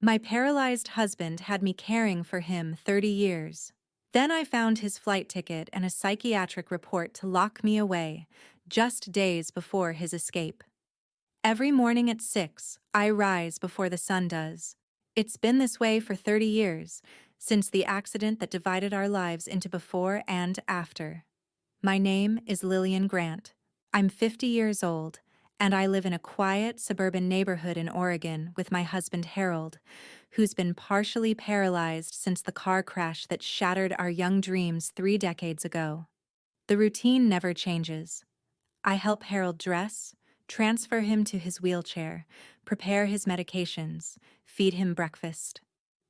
My paralyzed husband had me caring for him 30 years. Then I found his flight ticket and a psychiatric report to lock me away, just days before his escape. Every morning at 6, I rise before the sun does. It's been this way for 30 years, since the accident that divided our lives into before and after. My name is Lillian Grant. I'm 50 years old, and I live in a quiet suburban neighborhood in Oregon with my husband Harold, who's been partially paralyzed since the car crash that shattered our young dreams 3 decades ago. The routine never changes. I help Harold dress, transfer him to his wheelchair, prepare his medications, feed him breakfast.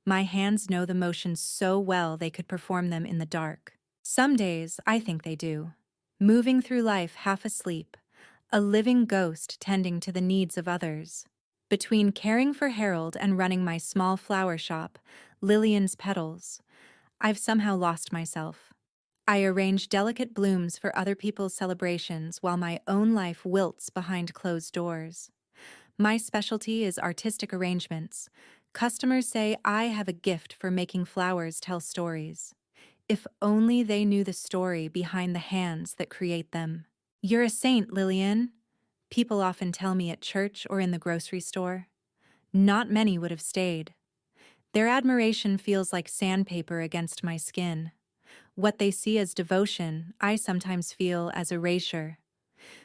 My hands know the motions so well they could perform them in the dark. Some days, I think they do. Moving through life half asleep, a living ghost tending to the needs of others. Between caring for Harold and running my small flower shop, Lillian's Petals, I've somehow lost myself. I arrange delicate blooms for other people's celebrations while my own life wilts behind closed doors. My specialty is artistic arrangements. Customers say I have a gift for making flowers tell stories. If only they knew the story behind the hands that create them. "You're a saint, Lillian," people often tell me at church or in the grocery store. Not many would have stayed. Their admiration feels like sandpaper against my skin. What they see as devotion, I sometimes feel as erasure.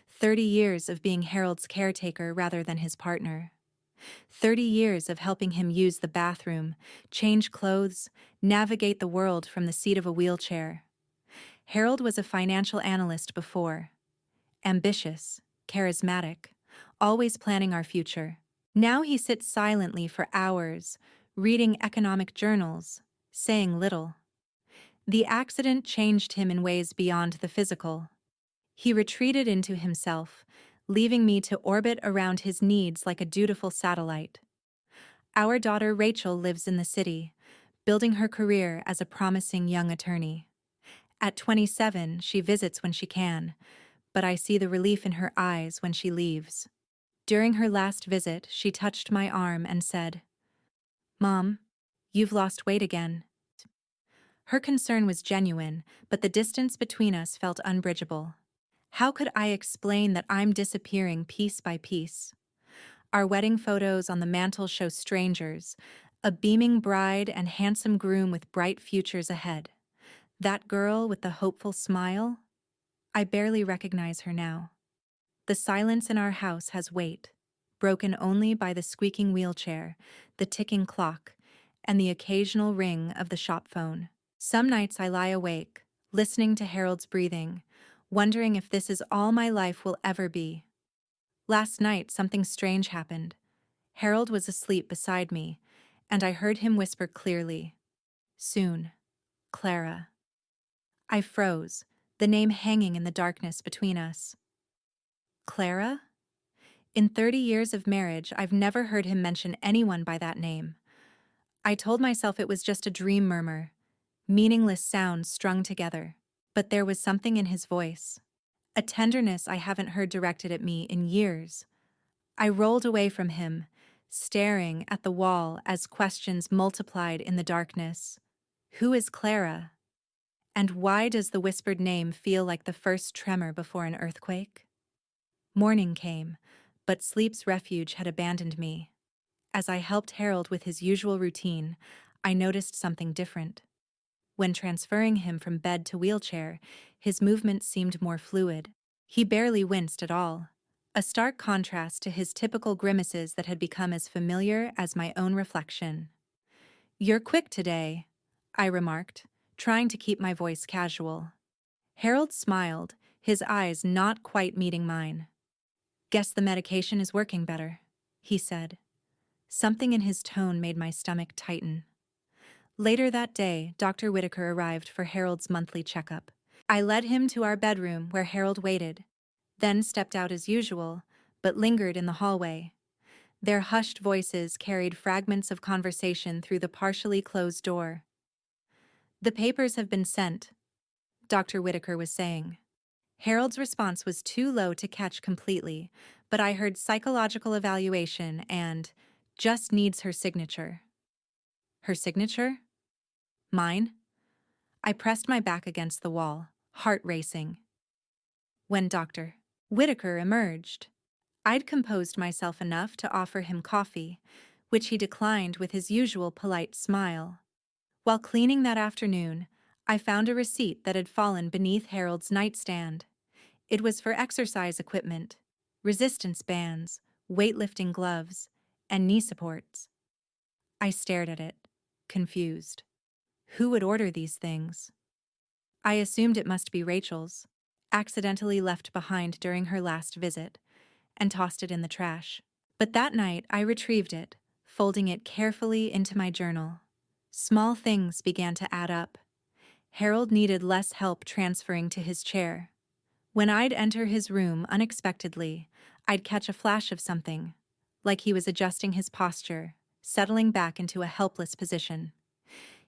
30 years of being Harold's caretaker rather than his partner. 30 years of helping him use the bathroom, change clothes, navigate the world from the seat of a wheelchair. Harold was a financial analyst before. Ambitious, charismatic, always planning our future. Now he sits silently for hours, reading economic journals, saying little. The accident changed him in ways beyond the physical. He retreated into himself, leaving me to orbit around his needs like a dutiful satellite. Our daughter Rachel lives in the city, building her career as a promising young attorney. At 27, she visits when she can, but I see the relief in her eyes when she leaves. During her last visit, she touched my arm and said, "Mom, you've lost weight again." Her concern was genuine, but the distance between us felt unbridgeable. How could I explain that I'm disappearing piece by piece? Our wedding photos on the mantel show strangers, a beaming bride and handsome groom with bright futures ahead. That girl with the hopeful smile? I barely recognize her now. The silence in our house has weight, broken only by the squeaking wheelchair, the ticking clock, and the occasional ring of the shop phone. Some nights I lie awake, listening to Harold's breathing, wondering if this is all my life will ever be. Last night, something strange happened. Harold was asleep beside me, and I heard him whisper clearly, "Soon, Clara." I froze, the name hanging in the darkness between us. Clara? In 30 years of marriage, I've never heard him mention anyone by that name. I told myself it was just a dream murmur, meaningless sounds strung together. But there was something in his voice, a tenderness I haven't heard directed at me in years. I rolled away from him, staring at the wall as questions multiplied in the darkness. Who is Clara? And why does the whispered name feel like the first tremor before an earthquake? Morning came, but sleep's refuge had abandoned me. As I helped Harold with his usual routine, I noticed something different. When transferring him from bed to wheelchair, his movements seemed more fluid. He barely winced at all, a stark contrast to his typical grimaces that had become as familiar as my own reflection. "You're quick today," I remarked, trying to keep my voice casual. Harold smiled, his eyes not quite meeting mine. "Guess the medication is working better," he said. Something in his tone made my stomach tighten. Later that day, Dr. Whitaker arrived for Harold's monthly checkup. I led him to our bedroom where Harold waited, then stepped out as usual, but lingered in the hallway. Their hushed voices carried fragments of conversation through the partially closed door. "The papers have been sent," Dr. Whitaker was saying. Harold's response was too low to catch completely, but I heard psychological evaluation and "just needs her signature." Her signature? Mine? I pressed my back against the wall, heart racing. When Dr. Whitaker emerged, I'd composed myself enough to offer him coffee, which he declined with his usual polite smile. While cleaning that afternoon, I found a receipt that had fallen beneath Harold's nightstand. It was for exercise equipment, resistance bands, weightlifting gloves, and knee supports. I stared at it, confused. Who would order these things? I assumed it must be Rachel's, accidentally left behind during her last visit, and tossed it in the trash. But that night I retrieved it, folding it carefully into my journal. Small things began to add up. Harold needed less help transferring to his chair. When I'd enter his room unexpectedly, I'd catch a flash of something, like he was adjusting his posture, settling back into a helpless position.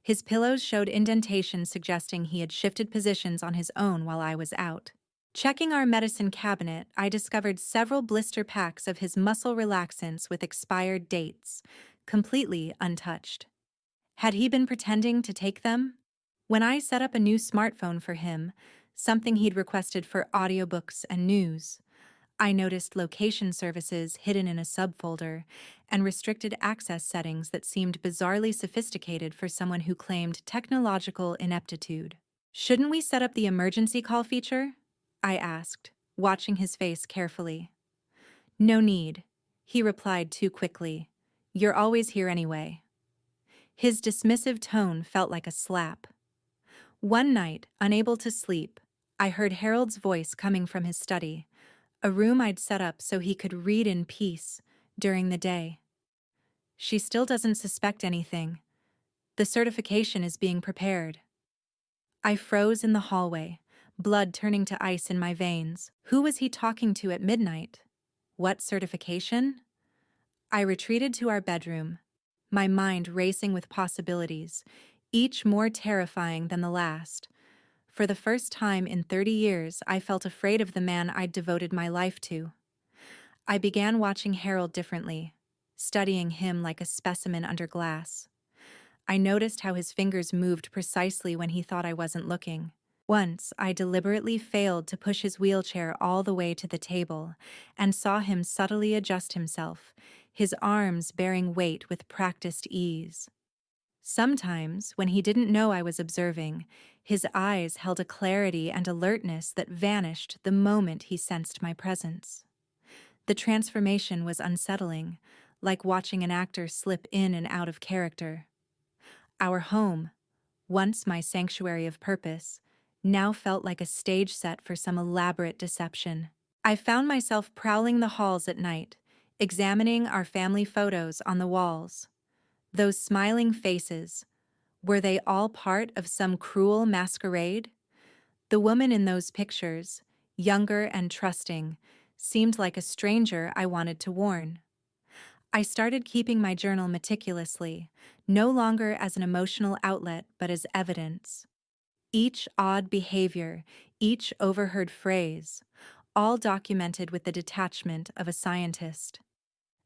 His pillows showed indentations suggesting he had shifted positions on his own while I was out. Checking our medicine cabinet, I discovered several blister packs of his muscle relaxants with expired dates, completely untouched. Had he been pretending to take them? When I set up a new smartphone for him, something he'd requested for audiobooks and news, I noticed location services hidden in a subfolder and restricted access settings that seemed bizarrely sophisticated for someone who claimed technological ineptitude. Shouldn't we set up the emergency call feature? I asked, watching his face carefully. No need, he replied too quickly. You're always here anyway. His dismissive tone felt like a slap. One night, unable to sleep, I heard Harold's voice coming from his study, a room I'd set up so he could read in peace during the day. She still doesn't suspect anything. The certification is being prepared. I froze in the hallway, blood turning to ice in my veins. Who was he talking to at midnight? What certification? I retreated to our bedroom, my mind racing with possibilities, each more terrifying than the last. For the first time in 30 years, I felt afraid of the man I'd devoted my life to. I began watching Harold differently, studying him like a specimen under glass. I noticed how his fingers moved precisely when he thought I wasn't looking. Once, I deliberately failed to push his wheelchair all the way to the table and saw him subtly adjust himself, his arms bearing weight with practiced ease. Sometimes, when he didn't know I was observing, his eyes held a clarity and alertness that vanished the moment he sensed my presence. The transformation was unsettling, like watching an actor slip in and out of character. Our home, once my sanctuary of purpose, now felt like a stage set for some elaborate deception. I found myself prowling the halls at night, examining our family photos on the walls. Those smiling faces, were they all part of some cruel masquerade? The woman in those pictures, younger and trusting, seemed like a stranger I wanted to warn. I started keeping my journal meticulously, no longer as an emotional outlet but as evidence. Each odd behavior, each overheard phrase, all documented with the detachment of a scientist.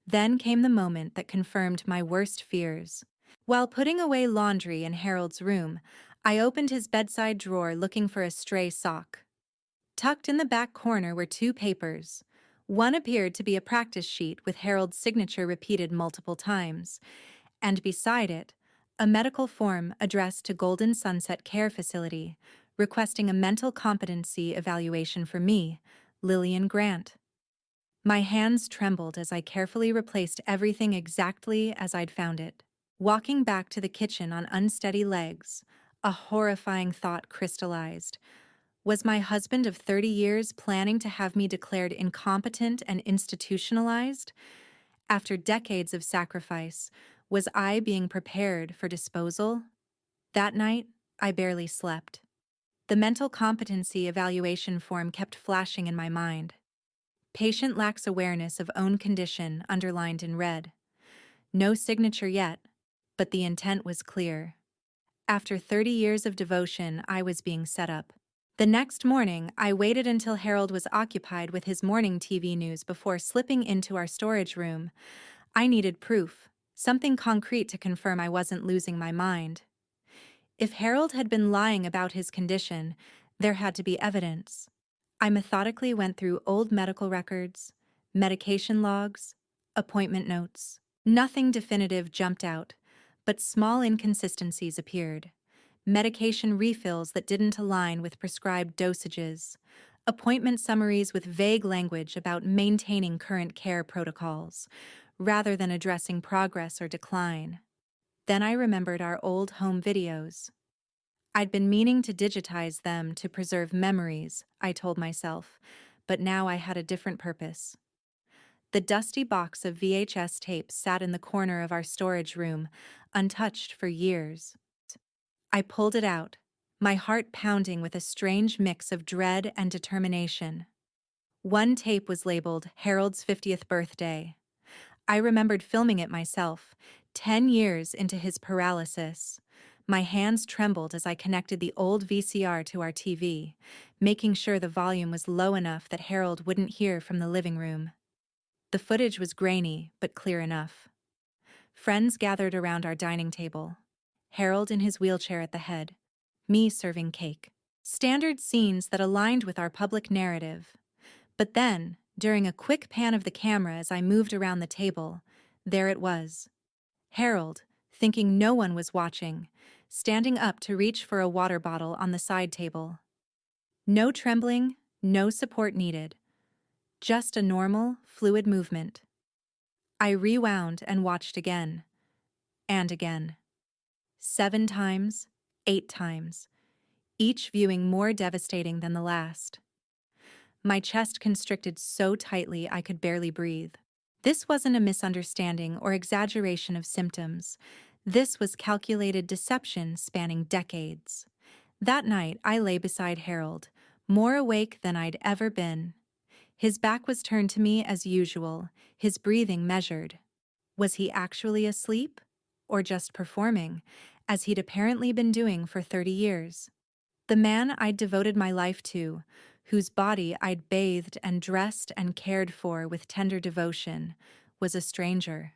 Then came the moment that confirmed my worst fears. While putting away laundry in Harold's room, I opened his bedside drawer looking for a stray sock. Tucked in the back corner were two papers. One appeared to be a practice sheet with Harold's signature repeated multiple times, and beside it, a medical form addressed to Golden Sunset Care Facility, requesting a mental competency evaluation for me, Lillian Grant. My hands trembled as I carefully replaced everything exactly as I'd found it. Walking back to the kitchen on unsteady legs, a horrifying thought crystallized. Was my husband of 30 years planning to have me declared incompetent and institutionalized? After decades of sacrifice, was I being prepared for disposal? That night, I barely slept. The mental competency evaluation form kept flashing in my mind. Patient lacks awareness of own condition, underlined in red. No signature yet, but the intent was clear. After 30 years of devotion, I was being set up. The next morning, I waited until Harold was occupied with his morning TV news before slipping into our storage room. I needed proof, something concrete to confirm I wasn't losing my mind. If Harold had been lying about his condition, there had to be evidence. I methodically went through old medical records, medication logs, appointment notes. Nothing definitive jumped out, but small inconsistencies appeared. Medication refills that didn't align with prescribed dosages, appointment summaries with vague language about maintaining current care protocols, rather than addressing progress or decline. Then I remembered our old home videos. I'd been meaning to digitize them to preserve memories, I told myself, but now I had a different purpose. The dusty box of VHS tapes sat in the corner of our storage room, untouched for years. I pulled it out, my heart pounding with a strange mix of dread and determination. One tape was labeled Harold's 50th birthday. I remembered filming it myself, 10 years into his paralysis. My hands trembled as I connected the old VCR to our TV, making sure the volume was low enough that Harold wouldn't hear from the living room. The footage was grainy, but clear enough. Friends gathered around our dining table. Harold in his wheelchair at the head, me serving cake. Standard scenes that aligned with our public narrative. But then, during a quick pan of the camera as I moved around the table, there it was. Harold, thinking no one was watching, standing up to reach for a water bottle on the side table. No trembling, no support needed. Just a normal, fluid movement. I rewound and watched again. And again. 7 times, 8 times. Each viewing more devastating than the last. My chest constricted so tightly I could barely breathe. This wasn't a misunderstanding or exaggeration of symptoms. This was calculated deception spanning decades. That night, I lay beside Harold, more awake than I'd ever been. His back was turned to me as usual, his breathing measured. Was he actually asleep? Or just performing, as he'd apparently been doing for 30 years? The man I'd devoted my life to, whose body I'd bathed and dressed and cared for with tender devotion, was a stranger.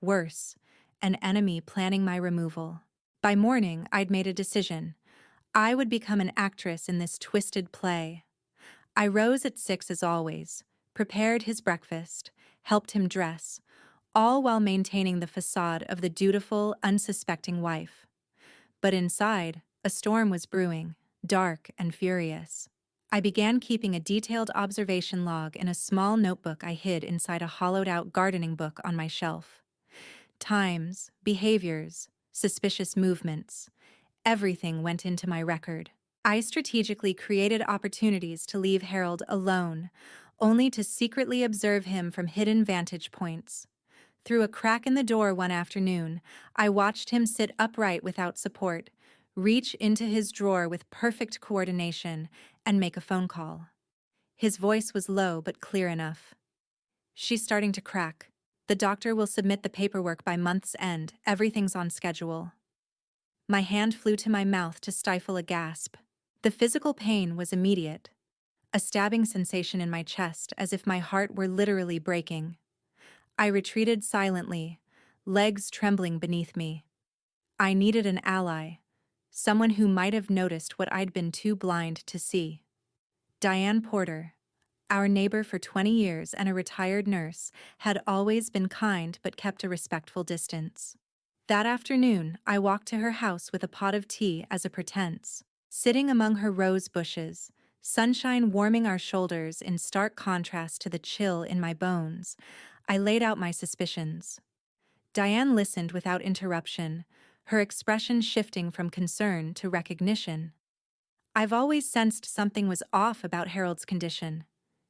Worse, an enemy planning my removal. By morning, I'd made a decision. I would become an actress in this twisted play. I rose at 6 as always, prepared his breakfast, helped him dress, all while maintaining the facade of the dutiful, unsuspecting wife. But inside, a storm was brewing, dark and furious. I began keeping a detailed observation log in a small notebook I hid inside a hollowed-out gardening book on my shelf. Times, behaviors, suspicious movements, everything went into my record. I strategically created opportunities to leave Harold alone, only to secretly observe him from hidden vantage points. Through a crack in the door one afternoon, I watched him sit upright without support, reach into his drawer with perfect coordination, and make a phone call. His voice was low but clear enough. "She's starting to crack. The doctor will submit the paperwork by month's end. Everything's on schedule." My hand flew to my mouth to stifle a gasp. The physical pain was immediate. A stabbing sensation in my chest, as if my heart were literally breaking. I retreated silently, legs trembling beneath me. I needed an ally, someone who might have noticed what I'd been too blind to see. Diane Porter, our neighbor for 20 years and a retired nurse, had always been kind but kept a respectful distance. That afternoon, I walked to her house with a pot of tea as a pretense. Sitting among her rose bushes, sunshine warming our shoulders in stark contrast to the chill in my bones, I laid out my suspicions. Diane listened without interruption, her expression shifting from concern to recognition. "I've always sensed something was off about Harold's condition,"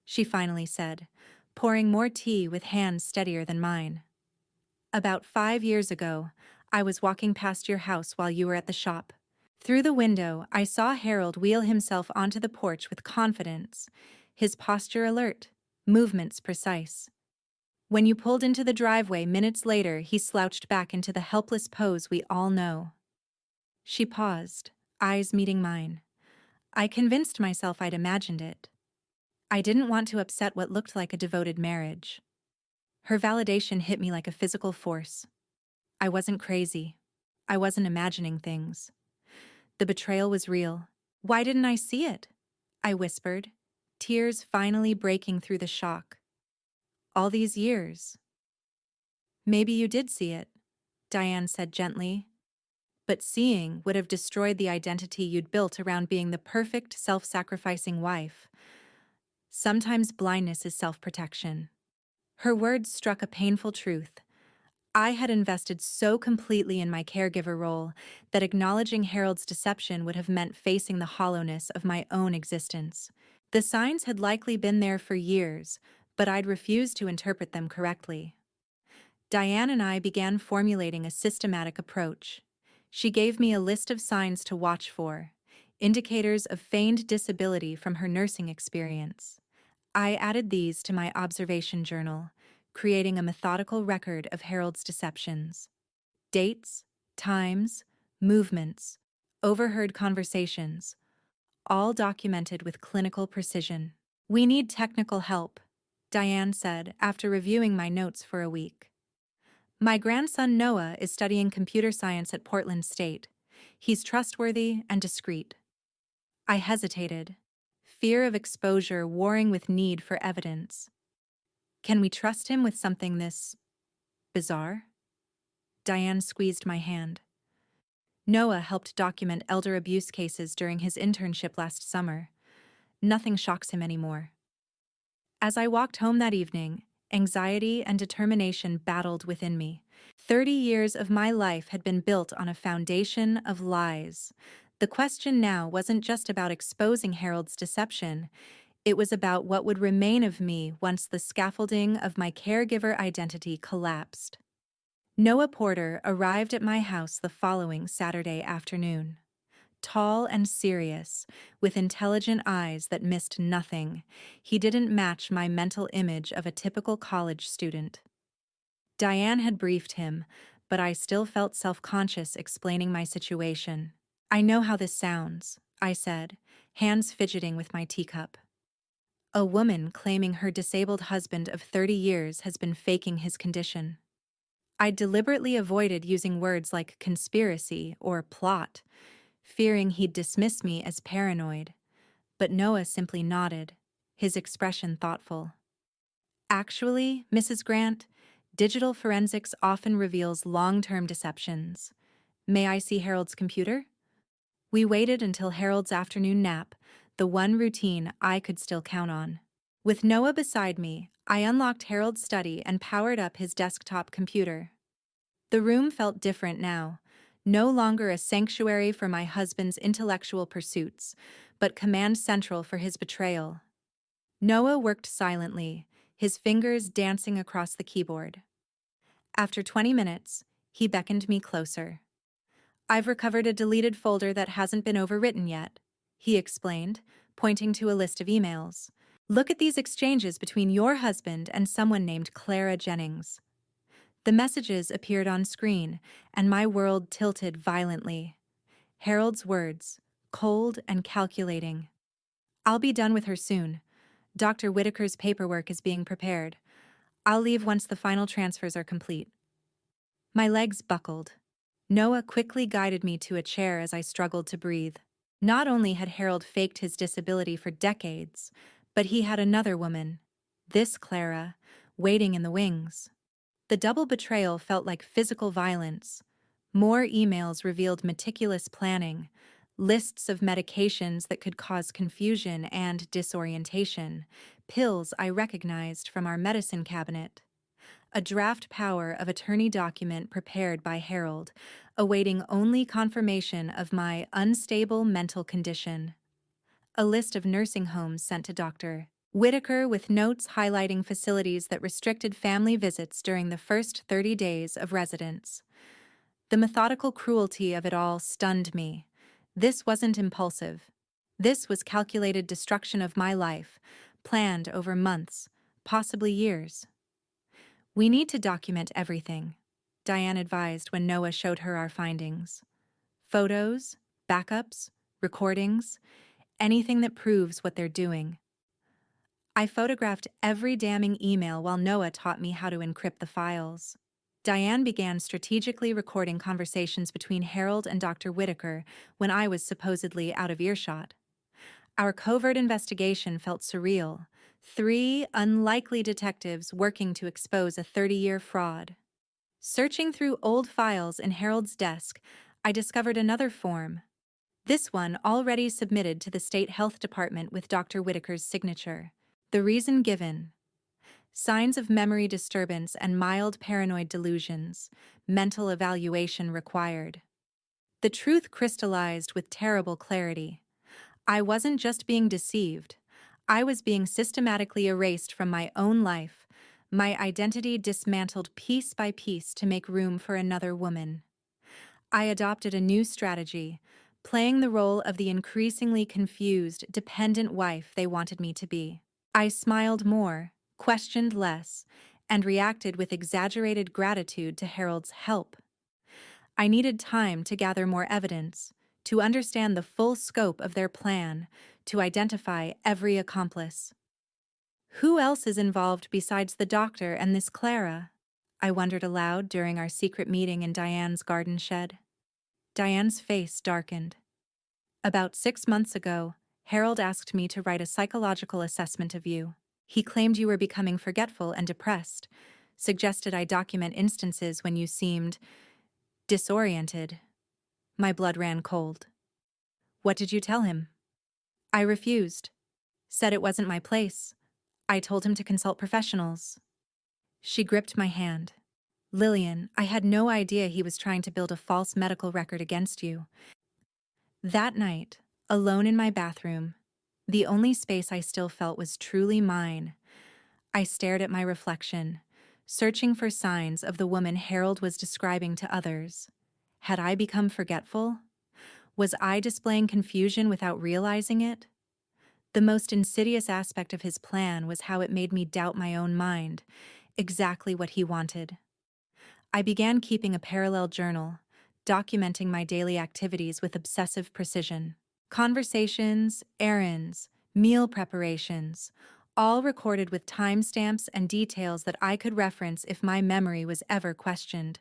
she finally said, pouring more tea with hands steadier than mine. "About 5 years ago, I was walking past your house while you were at the shop. Through the window, I saw Harold wheel himself onto the porch with confidence, his posture alert, movements precise. When you pulled into the driveway minutes later, he slouched back into the helpless pose we all know." She paused, eyes meeting mine. I convinced myself I'd imagined it. I didn't want to upset what looked like a devoted marriage. Her validation hit me like a physical force. I wasn't crazy. I wasn't imagining things. The betrayal was real. Why didn't I see it? I whispered, tears finally breaking through the shock. All these years. Maybe you did see it, Diane said gently. But seeing would have destroyed the identity you'd built around being the perfect, self-sacrificing wife. Sometimes blindness is self-protection. Her words struck a painful truth. I had invested so completely in my caregiver role that acknowledging Harold's deception would have meant facing the hollowness of my own existence. The signs had likely been there for years, but I'd refused to interpret them correctly. Diane and I began formulating a systematic approach. She gave me a list of signs to watch for, indicators of feigned disability from her nursing experience. I added these to my observation journal, creating a methodical record of Harold's deceptions. Dates, times, movements, overheard conversations, all documented with clinical precision. We need technical help, Diane said after reviewing my notes for a week. My grandson Noah is studying computer science at Portland State. He's trustworthy and discreet. I hesitated, fear of exposure warring with need for evidence. Can we trust him with something this bizarre? Diane squeezed my hand. Noah helped document elder abuse cases during his internship last summer. Nothing shocks him anymore. As I walked home that evening, anxiety and determination battled within me. 30 years of my life had been built on a foundation of lies. The question now wasn't just about exposing Harold's deception. It was about what would remain of me once the scaffolding of my caregiver identity collapsed. Noah Porter arrived at my house the following Saturday afternoon. Tall and serious, with intelligent eyes that missed nothing, he didn't match my mental image of a typical college student. Diane had briefed him, but I still felt self-conscious explaining my situation. I know how this sounds, I said, hands fidgeting with my teacup. A woman claiming her disabled husband of 30 years has been faking his condition. I deliberately avoided using words like conspiracy or plot, fearing he'd dismiss me as paranoid. But Noah simply nodded, his expression thoughtful. Actually, Mrs. Grant, digital forensics often reveals long-term deceptions. May I see Harold's computer? We waited until Harold's afternoon nap, the one routine I could still count on. With Noah beside me, I unlocked Harold's study and powered up his desktop computer. The room felt different now, no longer a sanctuary for my husband's intellectual pursuits, but command central for his betrayal. Noah worked silently, his fingers dancing across the keyboard. After 20 minutes, he beckoned me closer. I've recovered a deleted folder that hasn't been overwritten yet, he explained, pointing to a list of emails. Look at these exchanges between your husband and someone named Clara Jennings. The messages appeared on screen, and my world tilted violently. Harold's words, cold and calculating. I'll be done with her soon. Dr. Whitaker's paperwork is being prepared. I'll leave once the final transfers are complete. My legs buckled. Noah quickly guided me to a chair as I struggled to breathe. Not only had Harold faked his disability for decades, but he had another woman, this Clara, waiting in the wings. The double betrayal felt like physical violence. More emails revealed meticulous planning, lists of medications that could cause confusion and disorientation, pills I recognized from our medicine cabinet. A draft power of attorney document prepared by Harold, awaiting only confirmation of my unstable mental condition. A list of nursing homes sent to Dr. Whitaker with notes highlighting facilities that restricted family visits during the first 30 days of residence. The methodical cruelty of it all stunned me. This wasn't impulsive. This was calculated destruction of my life, planned over months, possibly years. We need to document everything, Diane advised when Noah showed her our findings. Photos, backups, recordings, anything that proves what they're doing. I photographed every damning email while Noah taught me how to encrypt the files. Diane began strategically recording conversations between Harold and Dr. Whitaker when I was supposedly out of earshot. Our covert investigation felt surreal. 3 unlikely detectives working to expose a 30-year fraud. Searching through old files in Harold's desk, I discovered another form. This one already submitted to the State Health Department with Dr. Whitaker's signature. The reason given: signs of memory disturbance and mild paranoid delusions. Mental evaluation required. The truth crystallized with terrible clarity. I wasn't just being deceived. I was being systematically erased from my own life, my identity dismantled piece by piece to make room for another woman. I adopted a new strategy, playing the role of the increasingly confused, dependent wife they wanted me to be. I smiled more, questioned less, and reacted with exaggerated gratitude to Harold's help. I needed time to gather more evidence, to understand the full scope of their plan, to identify every accomplice. Who else is involved besides the doctor and this Clara? I wondered aloud during our secret meeting in Diane's garden shed. Diane's face darkened. About 6 months ago, Harold asked me to write a psychological assessment of you. He claimed you were becoming forgetful and depressed, suggested I document instances when you seemed disoriented. My blood ran cold. What did you tell him? I refused. Said it wasn't my place. I told him to consult professionals. She gripped my hand. Lillian, I had no idea he was trying to build a false medical record against you. That night, alone in my bathroom, the only space I still felt was truly mine. I stared at my reflection, searching for signs of the woman Harold was describing to others. Had I become forgetful? Was I displaying confusion without realizing it? The most insidious aspect of his plan was how it made me doubt my own mind, exactly what he wanted. I began keeping a parallel journal, documenting my daily activities with obsessive precision. Conversations, errands, meal preparations, all recorded with timestamps and details that I could reference if my memory was ever questioned.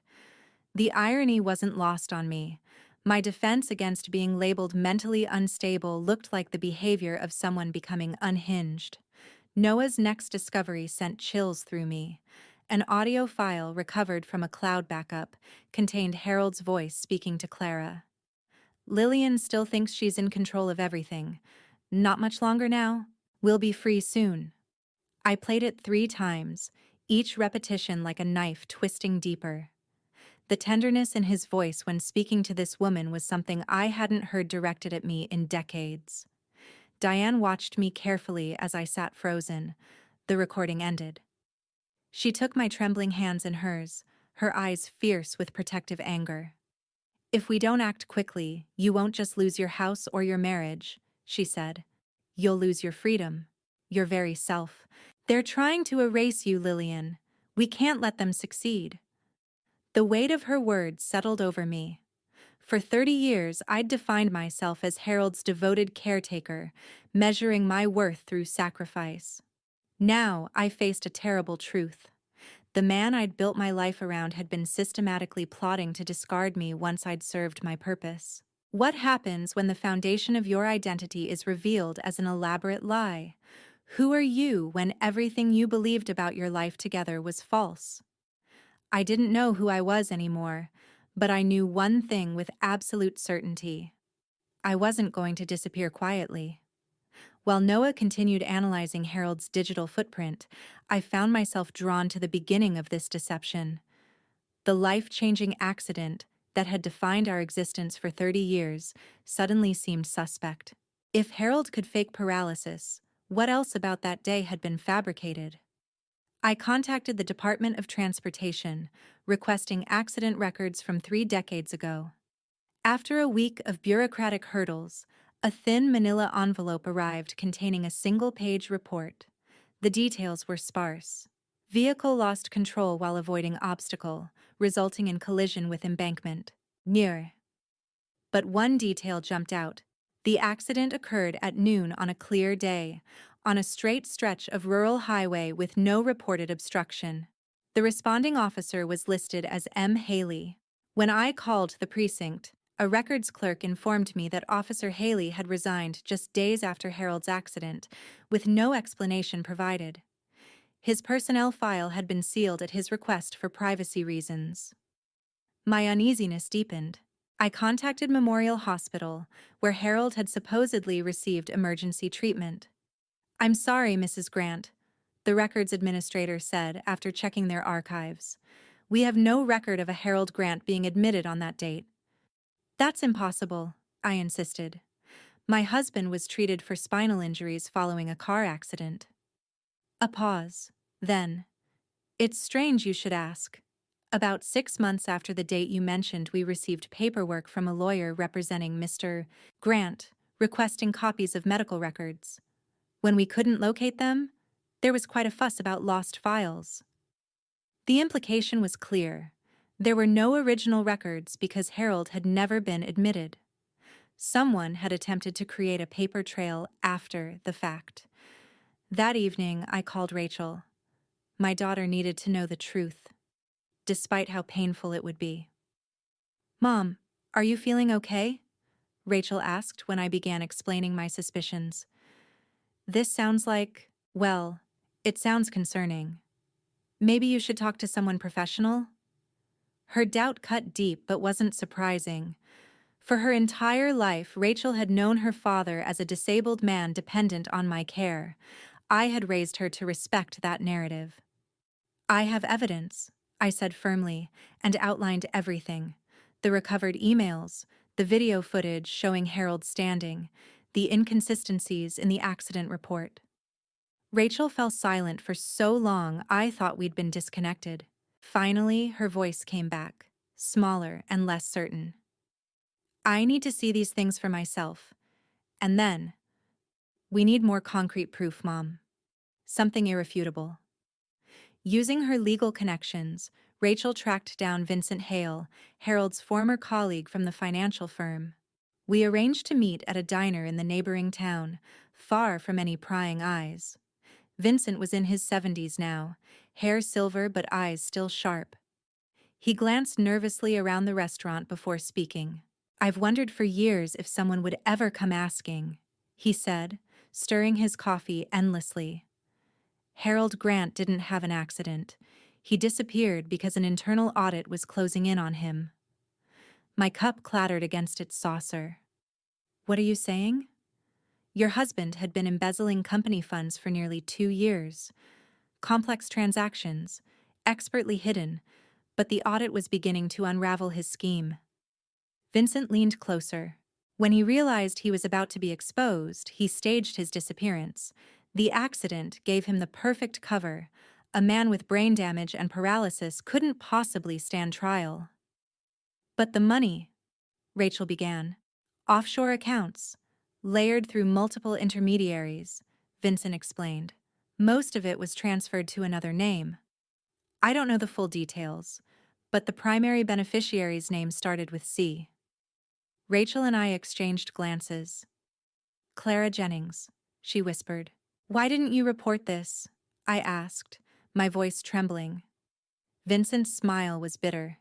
The irony wasn't lost on me. My defense against being labeled mentally unstable looked like the behavior of someone becoming unhinged. Noah's next discovery sent chills through me. An audio file recovered from a cloud backup contained Harold's voice speaking to Clara. Lillian still thinks she's in control of everything. Not much longer now. We'll be free soon. I played it 3 times, each repetition like a knife twisting deeper. The tenderness in his voice when speaking to this woman was something I hadn't heard directed at me in decades. Diane watched me carefully as I sat frozen. The recording ended. She took my trembling hands in hers, her eyes fierce with protective anger. "If we don't act quickly, you won't just lose your house or your marriage," she said. "You'll lose your freedom, your very self. They're trying to erase you, Lillian. We can't let them succeed." The weight of her words settled over me. For 30 years, I'd defined myself as Harold's devoted caretaker, measuring my worth through sacrifice. Now, I faced a terrible truth. The man I'd built my life around had been systematically plotting to discard me once I'd served my purpose. What happens when the foundation of your identity is revealed as an elaborate lie? Who are you when everything you believed about your life together was false? I didn't know who I was anymore, but I knew one thing with absolute certainty. I wasn't going to disappear quietly. While Noah continued analyzing Harold's digital footprint, I found myself drawn to the beginning of this deception. The life-changing accident that had defined our existence for 30 years suddenly seemed suspect. If Harold could fake paralysis, what else about that day had been fabricated? I contacted the Department of Transportation, requesting accident records from 3 decades ago. After a week of bureaucratic hurdles, a thin manila envelope arrived containing a single-page report. The details were sparse. Vehicle lost control while avoiding obstacle, resulting in collision with embankment. Near. But one detail jumped out. The accident occurred at noon on a clear day, on a straight stretch of rural highway with no reported obstruction. The responding officer was listed as M. Haley. When I called the precinct, a records clerk informed me that Officer Haley had resigned just days after Harold's accident, with no explanation provided. His personnel file had been sealed at his request for privacy reasons. My uneasiness deepened. I contacted Memorial Hospital, where Harold had supposedly received emergency treatment. "I'm sorry, Mrs. Grant," the records administrator said after checking their archives. "We have no record of a Harold Grant being admitted on that date." "That's impossible," I insisted. "My husband was treated for spinal injuries following a car accident." A pause. Then, "It's strange you should ask. About 6 months after the date you mentioned, we received paperwork from a lawyer representing Mr. Grant, requesting copies of medical records. When we couldn't locate them, there was quite a fuss about lost files." The implication was clear. There were no original records because Harold had never been admitted. Someone had attempted to create a paper trail after the fact. That evening, I called Rachel. My daughter needed to know the truth, despite how painful it would be. "Mom, are you feeling okay?" Rachel asked when I began explaining my suspicions. "This sounds like, well, it sounds concerning. Maybe you should talk to someone professional?" Her doubt cut deep but wasn't surprising. For her entire life, Rachel had known her father as a disabled man dependent on my care. I had raised her to respect that narrative. "I have evidence," I said firmly, and outlined everything: the recovered emails, the video footage showing Harold standing, the inconsistencies in the accident report. Rachel fell silent for so long I thought we'd been disconnected. Finally, her voice came back, smaller and less certain. "I need to see these things for myself. And then, we need more concrete proof, Mom. Something irrefutable." Using her legal connections, Rachel tracked down Vincent Hale, Harold's former colleague from the financial firm. We arranged to meet at a diner in the neighboring town, far from any prying eyes. Vincent was in his 70s now, hair silver but eyes still sharp. He glanced nervously around the restaurant before speaking. "I've wondered for years if someone would ever come asking," he said, stirring his coffee endlessly. "Harold Grant didn't have an accident. He disappeared because an internal audit was closing in on him." My cup clattered against its saucer. "What are you saying?" "Your husband had been embezzling company funds for nearly 2 years. Complex transactions, expertly hidden, but the audit was beginning to unravel his scheme." Vincent leaned closer. When he realized he was about to be exposed, he staged his disappearance. The accident gave him the perfect cover. A man with brain damage and paralysis couldn't possibly stand trial. "But the money," Rachel began. "Offshore accounts, layered through multiple intermediaries," Vincent explained. "Most of it was transferred to another name. I don't know the full details, but the primary beneficiary's name started with C." Rachel and I exchanged glances. "Clara Jennings," she whispered. "Why didn't you report this?" I asked, my voice trembling. Vincent's smile was bitter.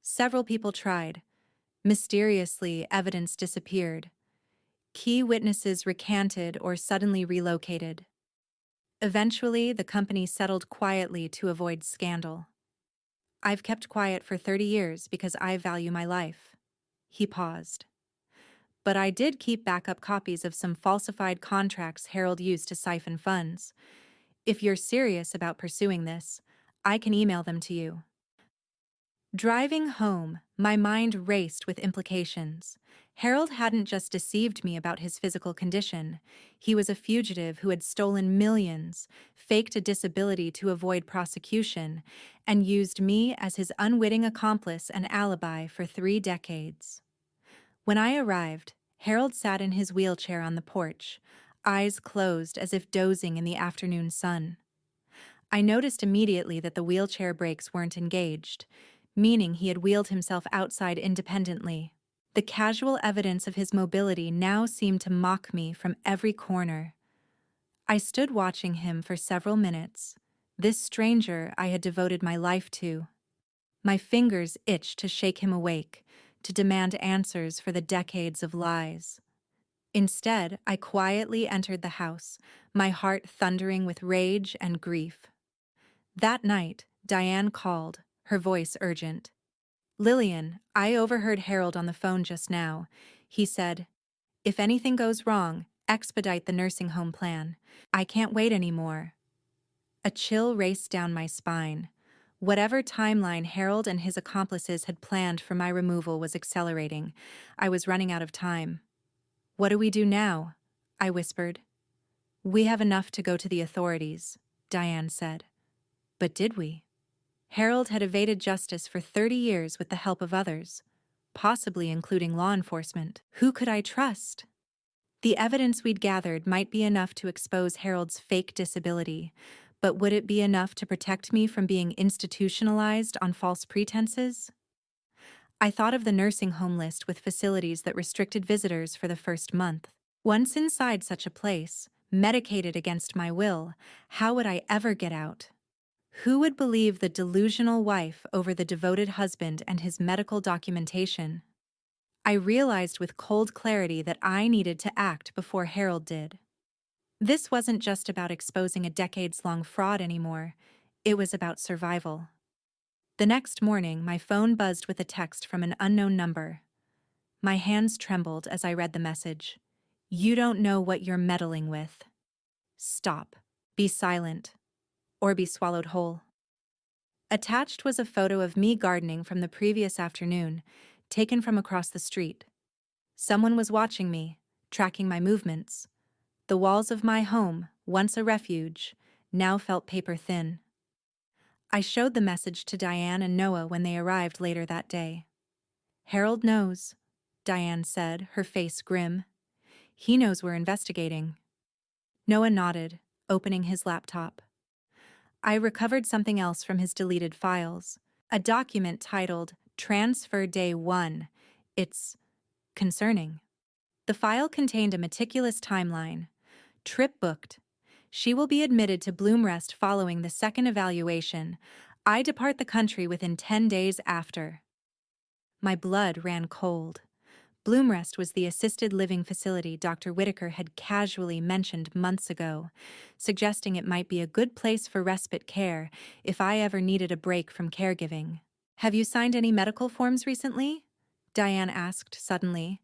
"Several people tried. Mysteriously, evidence disappeared. Key witnesses recanted or suddenly relocated. Eventually, the company settled quietly to avoid scandal. I've kept quiet for 30 years because I value my life." He paused. "But I did keep backup copies of some falsified contracts Harold used to siphon funds. If you're serious about pursuing this, I can email them to you." Driving home, my mind raced with implications. Harold hadn't just deceived me about his physical condition. He was a fugitive who had stolen millions, faked a disability to avoid prosecution, and used me as his unwitting accomplice and alibi for 3 decades. When I arrived, Harold sat in his wheelchair on the porch, eyes closed as if dozing in the afternoon sun. I noticed immediately that the wheelchair brakes weren't engaged, meaning he had wheeled himself outside independently. The casual evidence of his mobility now seemed to mock me from every corner. I stood watching him for several minutes, This stranger I had devoted my life to. My fingers itched to shake him awake, to demand answers for the decades of lies. Instead, I quietly entered the house, my heart thundering with rage and grief. That night, Diane called, her voice urgent. "Lillian, I overheard Harold on the phone just now. He said, if anything goes wrong, expedite the nursing home plan. I can't wait anymore." A chill raced down my spine. Whatever timeline Harold and his accomplices had planned for my removal was accelerating. I was running out of time. "What do we do now?" I whispered. "We have enough to go to the authorities," Diane said. But did we? Harold had evaded justice for 30 years with the help of others, possibly including law enforcement. Who could I trust? The evidence we'd gathered might be enough to expose Harold's fake disability, but would it be enough to protect me from being institutionalized on false pretenses? I thought of the nursing home list with facilities that restricted visitors for the first month. Once inside such a place, medicated against my will, how would I ever get out? Who would believe the delusional wife over the devoted husband and his medical documentation? I realized with cold clarity that I needed to act before Harold did. This wasn't just about exposing a decades-long fraud anymore. It was about survival. The next morning, my phone buzzed with a text from an unknown number. My hands trembled as I read the message. "You don't know what you're meddling with. Stop. Be silent. Or be swallowed whole." Attached was a photo of me gardening from the previous afternoon, taken from across the street. Someone was watching me, tracking my movements. The walls of my home, once a refuge, now felt paper thin. I showed the message to Diane and Noah when they arrived later that day. "Harold knows," Diane said, her face grim. "He knows we're investigating." Noah nodded, opening his laptop. I recovered something else from his deleted files, a document titled Transfer Day 1. It's concerning. The file contained a meticulous timeline. Trip booked. She will be admitted to Bloomrest following the second evaluation. I depart the country within 10 days after. My blood ran cold. Bloomrest was the assisted living facility Dr. Whitaker had casually mentioned months ago, suggesting it might be a good place for respite care if I ever needed a break from caregiving. "Have you signed any medical forms recently?" Diane asked suddenly.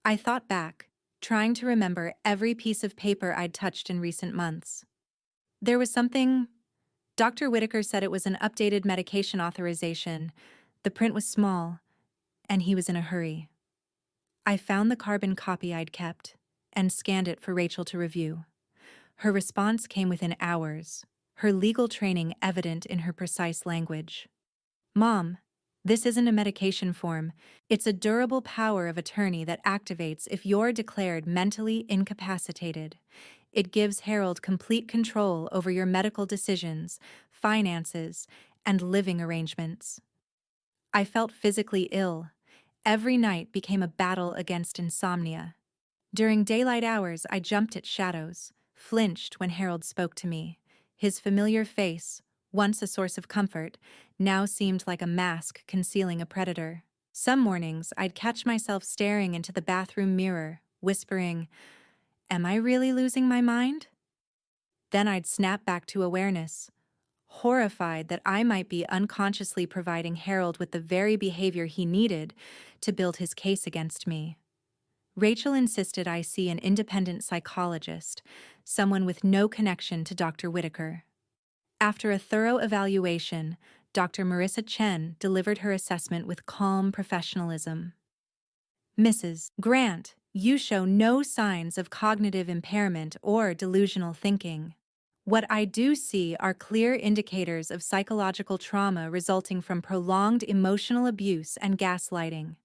I thought back, trying to remember every piece of paper I'd touched in recent months. There was something. Dr. Whitaker said it was an updated medication authorization. The print was small, and he was in a hurry. I found the carbon copy I'd kept and scanned it for Rachel to review. Her response came within hours, her legal training evident in her precise language. "Mom, this isn't a medication form. It's a durable power of attorney that activates if you're declared mentally incapacitated. It gives Harold complete control over your medical decisions, finances, and living arrangements." I felt physically ill. Every night became a battle against insomnia. During daylight hours, I jumped at shadows, flinched when Harold spoke to me. His familiar face, once a source of comfort, now seemed like a mask concealing a predator. Some mornings, I'd catch myself staring into the bathroom mirror, whispering, "Am I really losing my mind?" Then I'd snap back to awareness, horrified that I might be unconsciously providing Harold with the very behavior he needed to build his case against me. Rachel insisted I see an independent psychologist, someone with no connection to Dr. Whitaker. After a thorough evaluation, Dr. Marissa Chen delivered her assessment with calm professionalism. "Mrs. Grant, you show no signs of cognitive impairment or delusional thinking. What I do see are clear indicators of psychological trauma resulting from prolonged emotional abuse and gaslighting.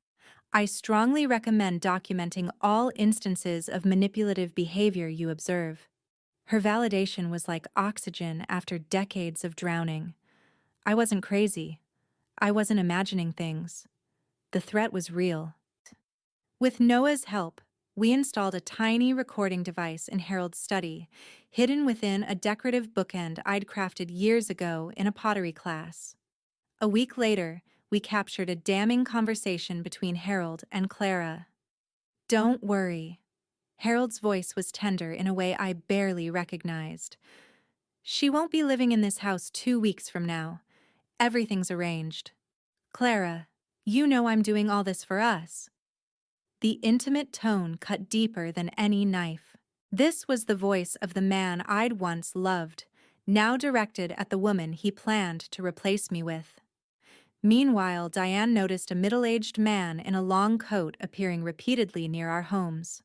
I strongly recommend documenting all instances of manipulative behavior you observe." Her validation was like oxygen after decades of drowning. I wasn't crazy. I wasn't imagining things. The threat was real. With Noah's help, We installed a tiny recording device in Harold's study, hidden within a decorative bookend I'd crafted years ago in a pottery class. A week later, we captured a damning conversation between Harold and Clara. "Don't worry." Harold's voice was tender in a way I barely recognized. "She won't be living in this house 2 weeks from now. Everything's arranged. Clara, you know I'm doing all this for us." The intimate tone cut deeper than any knife. This was the voice of the man I'd once loved, now directed at the woman he planned to replace me with. Meanwhile, Diane noticed a middle-aged man in a long coat appearing repeatedly near our homes.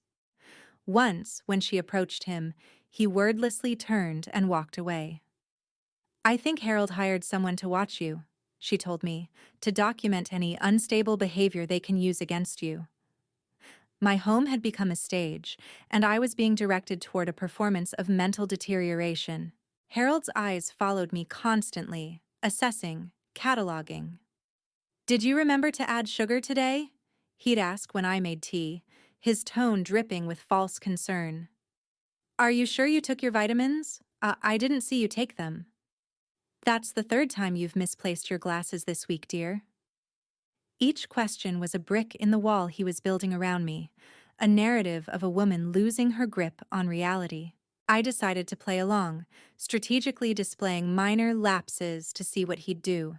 Once, when she approached him, he wordlessly turned and walked away. "I think Harold hired someone to watch you," she told me, "to document any unstable behavior they can use against you." My home had become a stage, and I was being directed toward a performance of mental deterioration. Harold's eyes followed me constantly, assessing, cataloging. "Did you remember to add sugar today?" he'd ask when I made tea, his tone dripping with false concern. "Are you sure you took your vitamins? I didn't see you take them." "That's the third time you've misplaced your glasses this week, dear." Each question was a brick in the wall he was building around me, a narrative of a woman losing her grip on reality. I decided to play along, strategically displaying minor lapses to see what he'd do.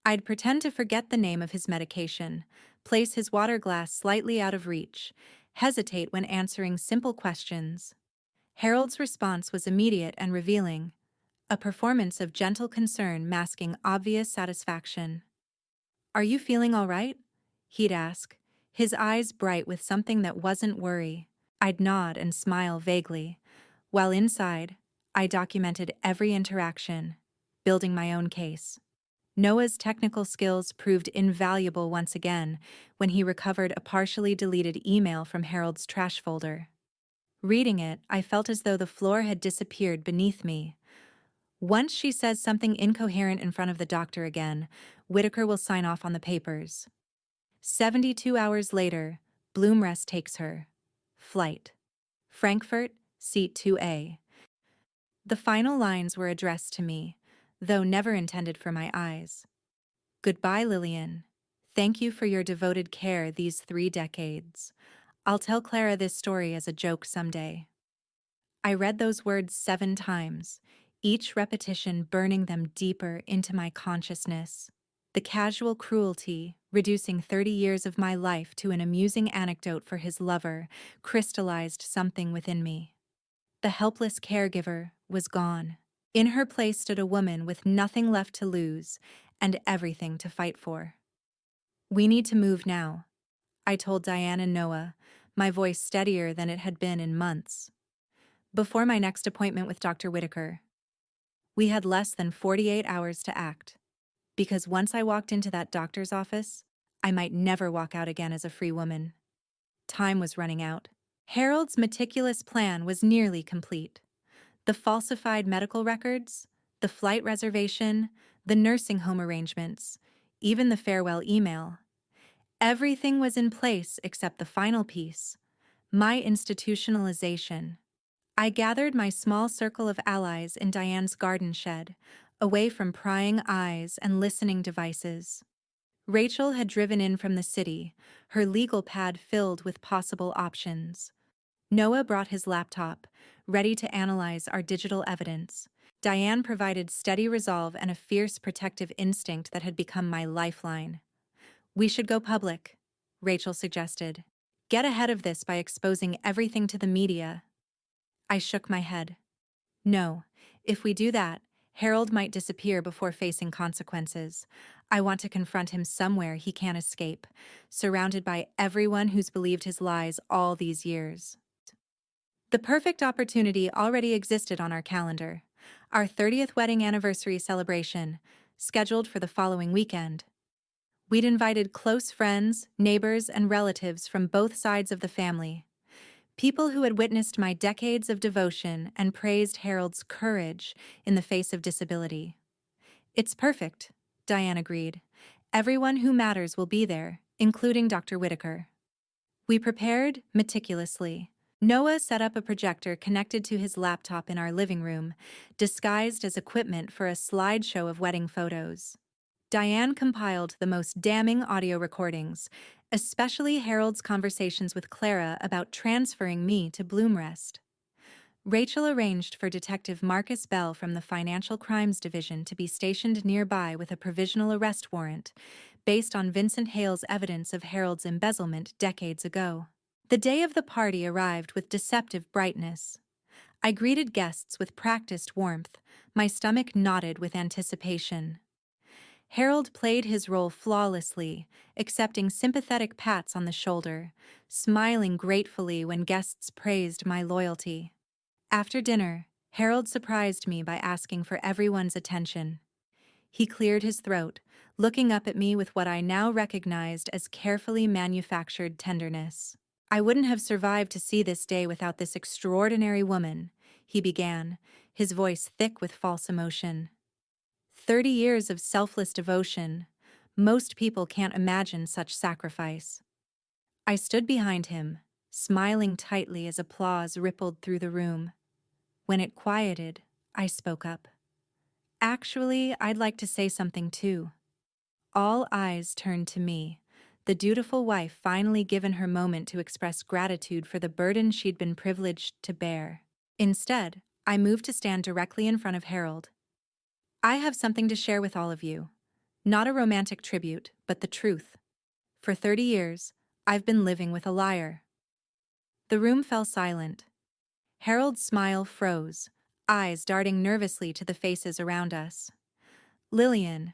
I'd pretend to forget the name of his medication, place his water glass slightly out of reach, hesitate when answering simple questions. Harold's response was immediate and revealing, a performance of gentle concern masking obvious satisfaction. "Are you feeling all right?" he'd ask, his eyes bright with something that wasn't worry. I'd nod and smile vaguely, while inside, I documented every interaction, building my own case. Noah's technical skills proved invaluable once again when he recovered a partially deleted email from Harold's trash folder. Reading it, I felt as though the floor had disappeared beneath me. "Once she says something incoherent in front of the doctor again, Whitaker will sign off on the papers." 72 hours later, Bloomrest takes her. Flight. Frankfurt, Seat 2A. The final lines were addressed to me, though never intended for my eyes. "Goodbye, Lillian. Thank you for your devoted care these 3 decades. I'll tell Clara this story as a joke someday." I read those words 7 times, each repetition burning them deeper into my consciousness. The casual cruelty, reducing 30 years of my life to an amusing anecdote for his lover, crystallized something within me. The helpless caregiver was gone. In her place stood a woman with nothing left to lose and everything to fight for. "We need to move now," I told Diane and Noah, my voice steadier than it had been in months. "Before my next appointment with Dr. Whitaker." We had less than 48 hours to act, because once I walked into that doctor's office, I might never walk out again as a free woman. Time was running out. Harold's meticulous plan was nearly complete. The falsified medical records, the flight reservation, the nursing home arrangements, even the farewell email. Everything was in place except the final piece, my institutionalization. I gathered my small circle of allies in Diane's garden shed, away from prying eyes and listening devices. Rachel had driven in from the city, her legal pad filled with possible options. Noah brought his laptop, ready to analyze our digital evidence. Diane provided steady resolve and a fierce protective instinct that had become my lifeline. "We should go public," Rachel suggested. "Get ahead of this by exposing everything to the media." I shook my head. "No, if we do that, Harold might disappear before facing consequences. I want to confront him somewhere he can't escape, surrounded by everyone who's believed his lies all these years." The perfect opportunity already existed on our calendar. Our 30th wedding anniversary celebration, scheduled for the following weekend. We'd invited close friends, neighbors, and relatives from both sides of the family. People who had witnessed my decades of devotion and praised Harold's courage in the face of disability. "It's perfect," Diane agreed. "Everyone who matters will be there, including Dr. Whitaker." We prepared meticulously. Noah set up a projector connected to his laptop in our living room, disguised as equipment for a slideshow of wedding photos. Diane compiled the most damning audio recordings, especially Harold's conversations with Clara about transferring me to Bloomrest. Rachel arranged for Detective Marcus Bell from the Financial Crimes Division to be stationed nearby with a provisional arrest warrant, based on Vincent Hale's evidence of Harold's embezzlement decades ago. The day of the party arrived with deceptive brightness. I greeted guests with practiced warmth, my stomach knotted with anticipation. Harold played his role flawlessly, accepting sympathetic pats on the shoulder, smiling gratefully when guests praised my loyalty. After dinner, Harold surprised me by asking for everyone's attention. He cleared his throat, looking up at me with what I now recognized as carefully manufactured tenderness. "I wouldn't have survived to see this day without this extraordinary woman," he began, his voice thick with false emotion. 30 years of selfless devotion. Most people can't imagine such sacrifice. I stood behind him, smiling tightly as applause rippled through the room. When it quieted, I spoke up. "Actually, I'd like to say something too." All eyes turned to me, the dutiful wife finally given her moment to express gratitude for the burden she'd been privileged to bear. Instead, I moved to stand directly in front of Harold. "I have something to share with all of you. Not a romantic tribute, but the truth. For 30 years, I've been living with a liar." The room fell silent. Harold's smile froze, eyes darting nervously to the faces around us. "Lillian,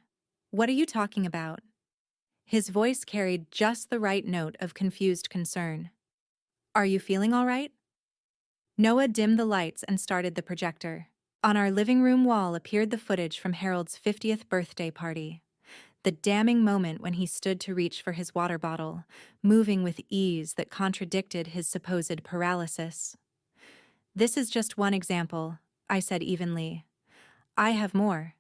what are you talking about?" His voice carried just the right note of confused concern. "Are you feeling all right?" Noah dimmed the lights and started the projector. On our living room wall appeared the footage from Harold's 50th birthday party. The damning moment when he stood to reach for his water bottle, moving with ease that contradicted his supposed paralysis. "This is just one example," I said evenly. "I have more."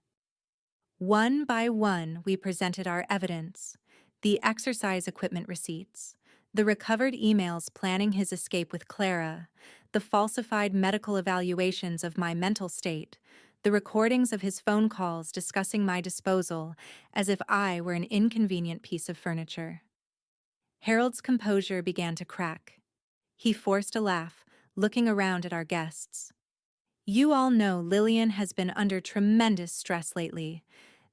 One by one, we presented our evidence: the exercise equipment receipts, the recovered emails planning his escape with Clara, the falsified medical evaluations of my mental state, the recordings of his phone calls discussing my disposal as if I were an inconvenient piece of furniture. Harold's composure began to crack. He forced a laugh, looking around at our guests. "You all know Lillian has been under tremendous stress lately.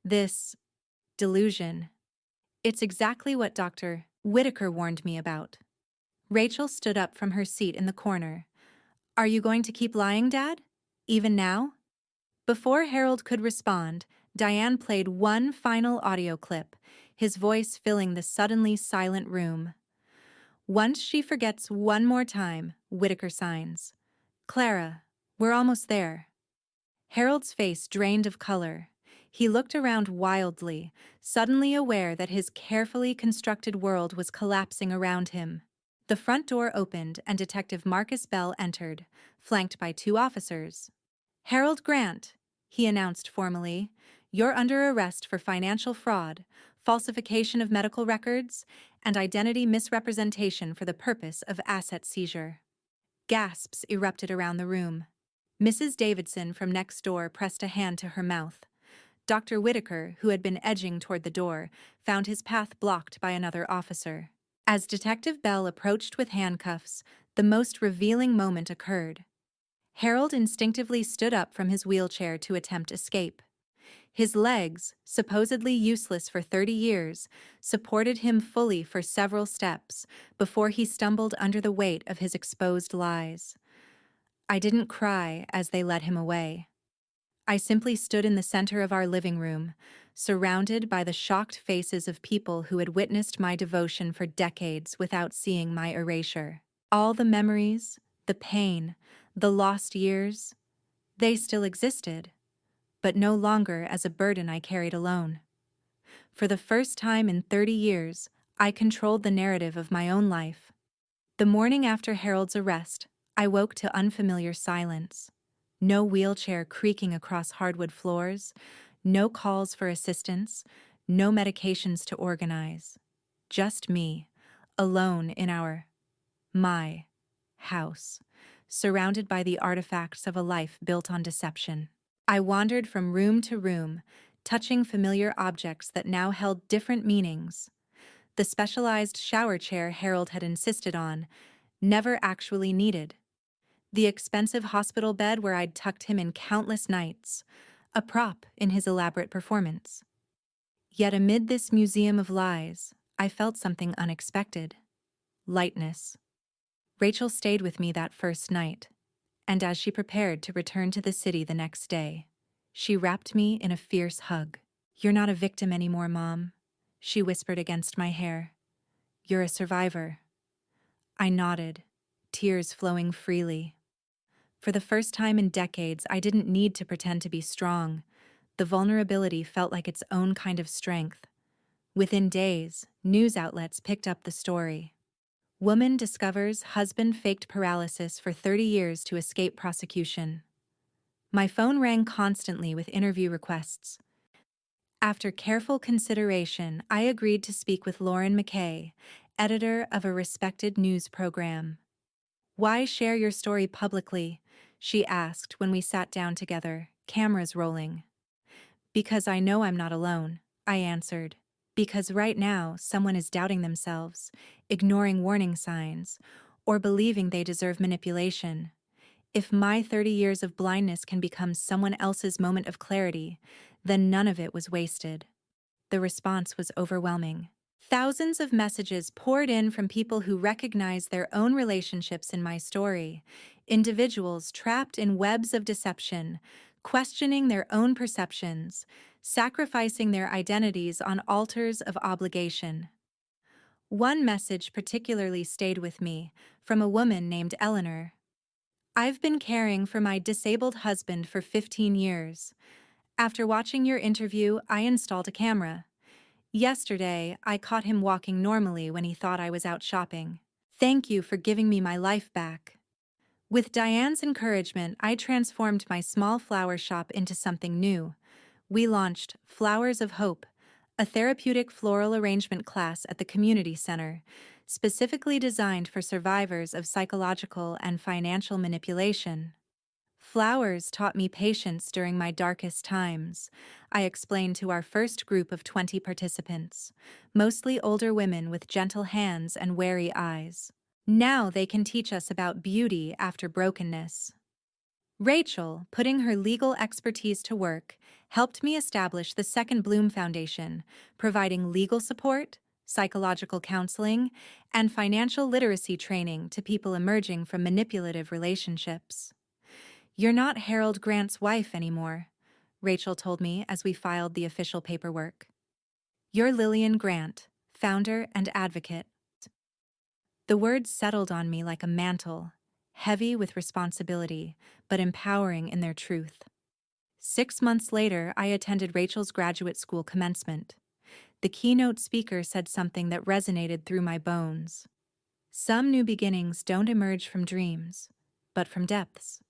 This delusion. It's exactly what Dr. Whitaker warned me about." Rachel stood up from her seat in the corner. "Are you going to keep lying, Dad? Even now?" Before Harold could respond, Diane played one final audio clip, his voice filling the suddenly silent room. "Once she forgets one more time," Whitaker signs. "Clara, we're almost there." Harold's face drained of color. He looked around wildly, suddenly aware that his carefully constructed world was collapsing around him. The front door opened and Detective Marcus Bell entered, flanked by 2 officers. "Harold Grant," he announced formally, "you're under arrest for financial fraud, falsification of medical records, and identity misrepresentation for the purpose of asset seizure." Gasps erupted around the room. Mrs. Davidson from next door pressed a hand to her mouth. Dr. Whitaker, who had been edging toward the door, found his path blocked by another officer. As Detective Bell approached with handcuffs, the most revealing moment occurred. Harold instinctively stood up from his wheelchair to attempt escape. His legs, supposedly useless for 30 years, supported him fully for several steps before he stumbled under the weight of his exposed lies. I didn't cry as they led him away. I simply stood in the center of our living room, surrounded by the shocked faces of people who had witnessed my devotion for decades without seeing my erasure. All the memories, the pain, the lost years, they still existed, but no longer as a burden I carried alone. For the first time in 30 years, I controlled the narrative of my own life. The morning after Harold's arrest, I woke to unfamiliar silence. No wheelchair creaking across hardwood floors, no calls for assistance, no medications to organize. Just me, alone in our My house, surrounded by the artifacts of a life built on deception. I wandered from room to room, touching familiar objects that now held different meanings. The specialized shower chair Harold had insisted on, never actually needed. The expensive hospital bed where I'd tucked him in countless nights, a prop in his elaborate performance. Yet amid this museum of lies, I felt something unexpected. Lightness. Rachel stayed with me that first night, and as she prepared to return to the city the next day, she wrapped me in a fierce hug. "You're not a victim anymore, Mom," she whispered against my hair. "You're a survivor." I nodded, tears flowing freely. For the first time in decades, I didn't need to pretend to be strong. The vulnerability felt like its own kind of strength. Within days, news outlets picked up the story. Woman discovers husband faked paralysis for 30 years to escape prosecution. My phone rang constantly with interview requests. After careful consideration, I agreed to speak with Lauren McKay, editor of a respected news program. "Why share your story publicly?" she asked when we sat down together, cameras rolling. "Because I know I'm not alone," I answered. "Because right now someone is doubting themselves, ignoring warning signs, or believing they deserve manipulation. If my 30 years of blindness can become someone else's moment of clarity, then none of it was wasted." The response was overwhelming. Thousands of messages poured in from people who recognized their own relationships in my story, individuals trapped in webs of deception, questioning their own perceptions, sacrificing their identities on altars of obligation. One message particularly stayed with me, from a woman named Eleanor. "I've been caring for my disabled husband for 15 years. After watching your interview, I installed a camera. Yesterday, I caught him walking normally when he thought I was out shopping. Thank you for giving me my life back." With Diane's encouragement, I transformed my small flower shop into something new. We launched Flowers of Hope, a therapeutic floral arrangement class at the community center, specifically designed for survivors of psychological and financial manipulation. Flowers taught me patience during my darkest times, I explained to our first group of 20 participants, mostly older women with gentle hands and wary eyes. Now they can teach us about beauty after brokenness. Rachel, putting her legal expertise to work, helped me establish the Second Bloom Foundation, providing legal support, psychological counseling, and financial literacy training to people emerging from manipulative relationships. "You're not Harold Grant's wife anymore," Rachel told me as we filed the official paperwork. "You're Lillian Grant, founder and advocate." The words settled on me like a mantle, heavy with responsibility, but empowering in their truth. 6 months later, I attended Rachel's graduate school commencement. The keynote speaker said something that resonated through my bones. "Some new beginnings don't emerge from dreams, but from depths.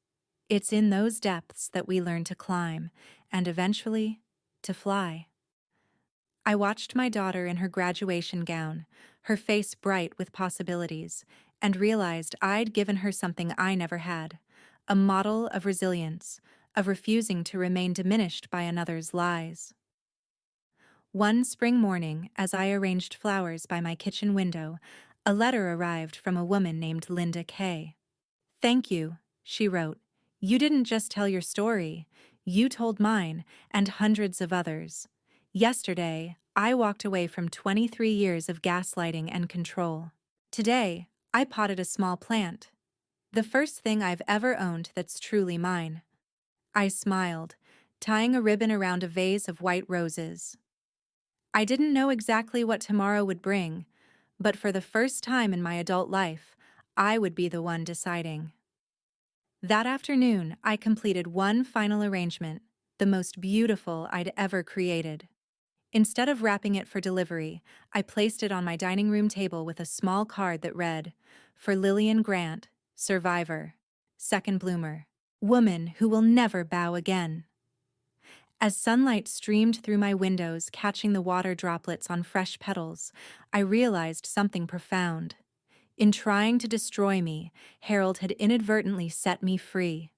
It's in those depths that we learn to climb, and eventually, to fly." I watched my daughter in her graduation gown, her face bright with possibilities, and realized I'd given her something I never had, a model of resilience, of refusing to remain diminished by another's lies. One spring morning, as I arranged flowers by my kitchen window, a letter arrived from a woman named Linda Kay. "Thank you," she wrote. "You didn't just tell your story, you told mine and hundreds of others. Yesterday, I walked away from 23 years of gaslighting and control. Today, I potted a small plant. The first thing I've ever owned that's truly mine." I smiled, tying a ribbon around a vase of white roses. I didn't know exactly what tomorrow would bring, but for the first time in my adult life, I would be the one deciding. That afternoon, I completed one final arrangement, the most beautiful I'd ever created. Instead of wrapping it for delivery, I placed it on my dining room table with a small card that read, "For Lillian Grant, survivor, second bloomer, woman who will never bow again." As sunlight streamed through my windows, catching the water droplets on fresh petals, I realized something profound. In trying to destroy me, Harold had inadvertently set me free.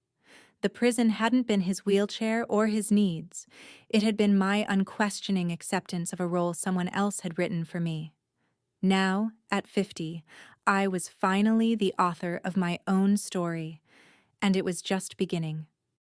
The prison hadn't been his wheelchair or his needs. It had been my unquestioning acceptance of a role someone else had written for me. Now, at 50, I was finally the author of my own story, and it was just beginning.